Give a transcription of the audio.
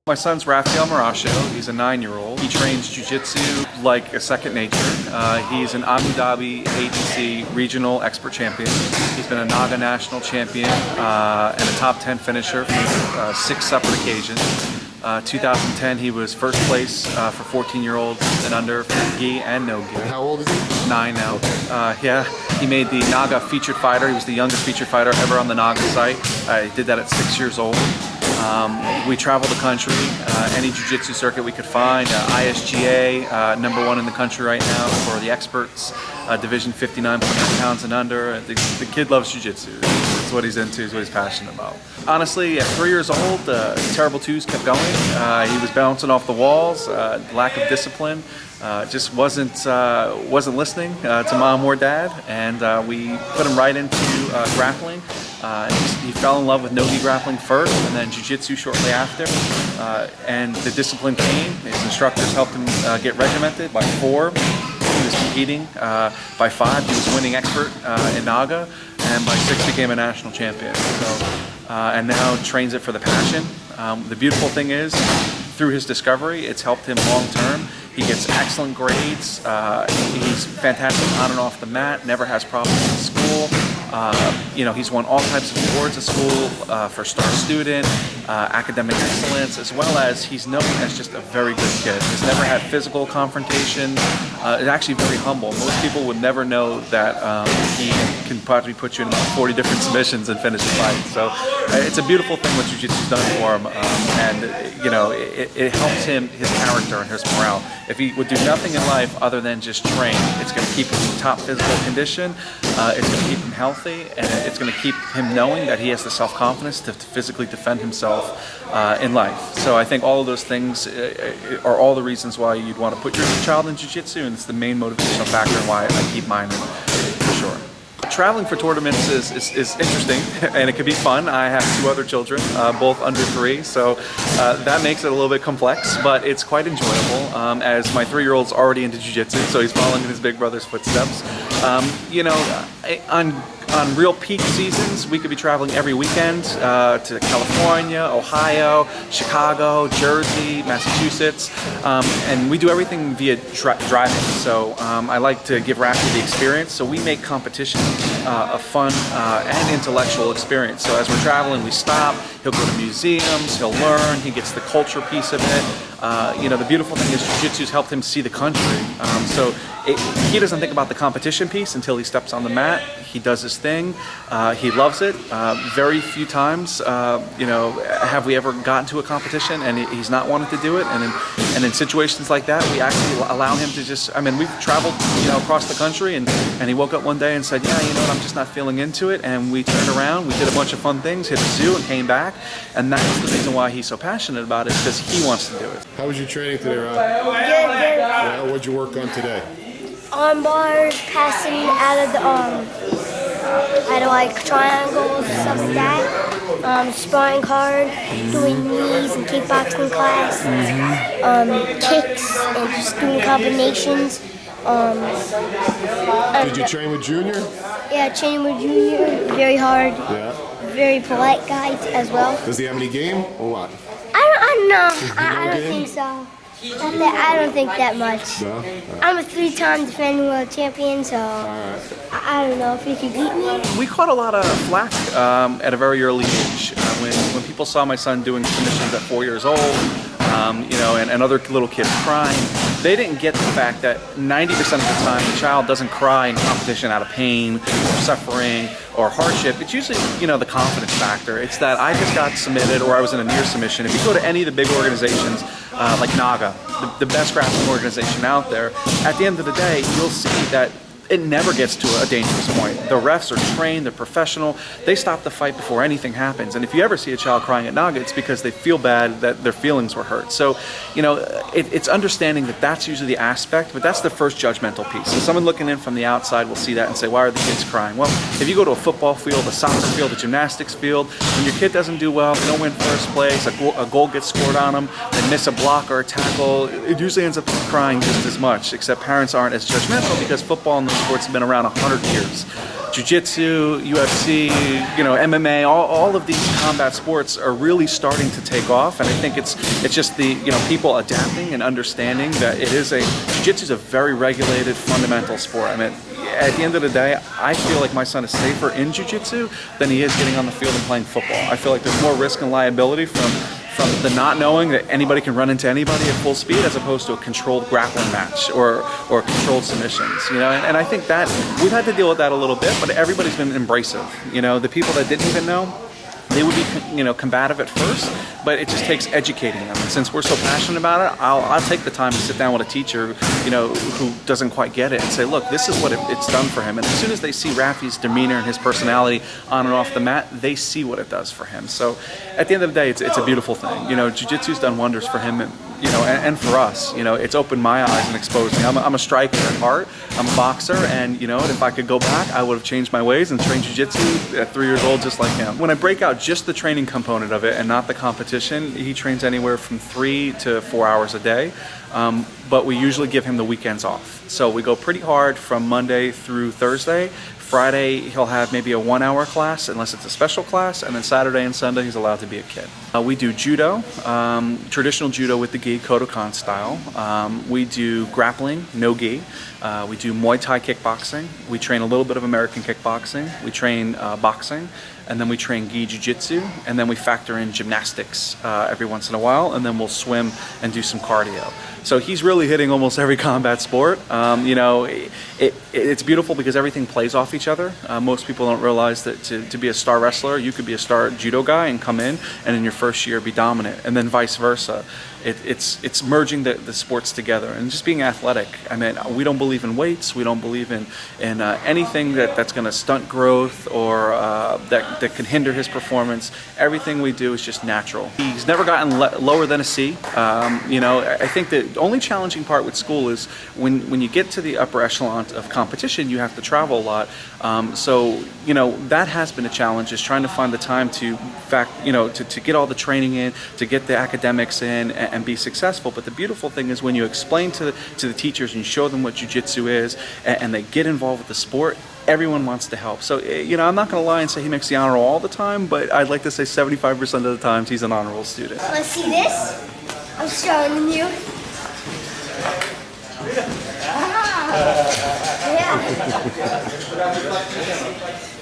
My son's Raffy Marascio. He's a 9-year-old. He trains jiu-jitsu like a second nature. He's an Abu Dhabi ABC regional expert champion. He's been a Naga national champion and a top 10 finisher for 6 separate occasions. 2010, he was first place for 14-year-olds and under for gi and no gi. How old is he? 9 now. Yeah, he made the Naga featured fighter. He was the youngest featured fighter ever on the Naga site. He did that at 6 years old. We travel the country, any jiu-jitsu circuit we could find. ISGA, #1 in the country right now for the experts, division 59.9 pounds and under. The kid loves jiu-jitsu. That's what he's into, is what he's passionate about. Honestly, at 3 years old, terrible twos kept going. He was bouncing off the walls, lack of discipline. Just wasn't listening to mom or dad, and we put him right into grappling. He fell in love with no-gi grappling first, and then jiu-jitsu shortly after. And the discipline came. His instructors helped him get regimented. By 4, he was competing. By 5, he was winning expert in Naga, and by 6, became a national champion. So, and now trains it for the passion. The beautiful thing is, through his discovery, it's helped him long term. He gets excellent grades. He's fantastic on and off the mat. Never has problems in school. He's won all types of awards at school for star student, academic excellence, as well as he's known as just a very good kid. He's never had physical confrontation. It's actually very humble. Most people would never know that he can probably put you in about 40 different submissions and finish a fight. So it's a beautiful thing what jiu-jitsu's done for him, and it helps him, his character and his morale. If he would do nothing in life other than just train, it's going to keep him in top physical condition, it's going to keep him healthy, and it's going to keep him knowing that he has the self-confidence to physically defend himself in life. So I think all of those things are all the reasons why you'd want to put your child in jiu-jitsu, and it's the main motivational factor and why I keep mine in, for sure. Traveling for tournaments is interesting, and it can be fun. I have 2 other children, both under 3, so that makes it a little bit complex, but it's quite enjoyable, as my 3-year-old's already into jiu-jitsu, so he's following in his big brother's footsteps. On real peak seasons, we could be traveling every weekend to California, Ohio, Chicago, Jersey, Massachusetts, and we do everything via driving. So I like to give Raffy the experience, so we make competition a fun and intellectual experience. So as we're traveling, we stop, he'll go to museums, he'll learn, he gets the culture piece of it. The beautiful thing is jiu-jitsu's helped him see the country. He doesn't think about the competition piece until he steps on the mat. He does his thing. He loves it. Very few times, have we ever gotten to a competition and he's not wanted to do it. And in situations like that, we actually allow him to just. We've traveled, across the country, and he woke up one day and said, "Yeah, I'm just not feeling into it." And we turned around, we did a bunch of fun things, hit the zoo, and came back. And that's the reason why he's so passionate about it, because he wants to do it. How was your training today, Rob? Good. Yeah, what'd you work on today? Arm bars, passing out of the triangles, stuff like that. Sparring hard, doing knees and kickboxing class. Kicks and just doing combinations. Did you train with Junior? Yeah, training with Junior, very hard. Yeah. Very polite guy as well. Does he have any game or what? I don't know. I don't think so. I don't think that much. No? I'm a 3-time defending world champion, so I don't know if he could beat me. We caught a lot of flack at a very early age. When people saw my son doing submissions at 4 years old, and other little kids crying, they didn't get the fact that 90% of the time the child doesn't cry in competition out of pain or suffering or hardship. It's usually, the confidence factor. It's that I just got submitted or I was in a near submission. If you go to any of the big organizations like Naga, the best grappling organization out there, at the end of the day, you'll see that it never gets to a dangerous point. The refs are trained, they're professional, they stop the fight before anything happens. And if you ever see a child crying at Naga, it's because they feel bad that their feelings were hurt. So, it's understanding that that's usually the aspect, but that's the first judgmental piece. So someone looking in from the outside will see that and say, why are the kids crying? Well, if you go to a football field, a soccer field, a gymnastics field, when your kid doesn't do well, they don't win first place, a goal gets scored on them, they miss a block or a tackle, it usually ends up crying just as much, except parents aren't as judgmental because football and sports have been around 100 years. jiu-jitsu, UFC, MMA, all of these combat sports are really starting to take off, and I think it's just the people adapting and understanding that jiu-jitsu is a very regulated, fundamental sport. I mean, at the end of the day, I feel like my son is safer in jiu-jitsu than he is getting on the field and playing football. I feel like there's more risk and liability from the not knowing that anybody can run into anybody at full speed, as opposed to a controlled grappling match or controlled submissions. And I think that we've had to deal with that a little bit, but everybody's been embracive. The people that didn't even know, they would be combative at first, but it just takes educating them. And since we're so passionate about it, I'll take the time to sit down with a teacher who doesn't quite get it and say, look, this is what it's done for him. And as soon as they see Raffy's demeanor and his personality on and off the mat, they see what it does for him. So at the end of the day, it's a beautiful thing. Jiu-jitsu's done wonders for him, and for us. It's opened my eyes and exposed me. I'm a striker at heart. I'm a boxer, and if I could go back, I would have changed my ways and trained jiu-jitsu at 3 years old, just like him. When I break out just the training component of it and not the competition, he trains anywhere from 3 to 4 hours a day. But we usually give him the weekends off. So we go pretty hard from Monday through Thursday. Friday, he'll have maybe a 1 hour class, unless it's a special class, and then Saturday and Sunday, he's allowed to be a kid. We do judo, traditional judo with the gi, Kodokan style. We do grappling, no gi. We do Muay Thai kickboxing. We train a little bit of American kickboxing. We train boxing, and then we train gi jiu-jitsu, and then we factor in gymnastics every once in a while, and then we'll swim and do some cardio. So he's really hitting almost every combat sport. It's beautiful because everything plays off each other. Most people don't realize that to be a star wrestler, you could be a star judo guy and come in and in your first year be dominant, and then vice versa. It's merging the sports together and just being athletic. I mean, we don't believe in weights. We don't believe in anything that's going to stunt growth or that can hinder his performance. Everything we do is just natural. He's never gotten lower than a C. I think the only challenging part with school is when you get to the upper echelon of competition, you have to travel a lot. So that has been a challenge, is trying to find the time to get all the training in, to get the academics in, and be successful. But the beautiful thing is when you explain to the teachers and you show them what jiu-jitsu is, and they get involved with the sport, everyone wants to help. So, I'm not going to lie and say he makes the honor roll all the time, but I'd like to say 75% of the times he's an honor roll student. Let's see this. I'm stronger than you. Yeah.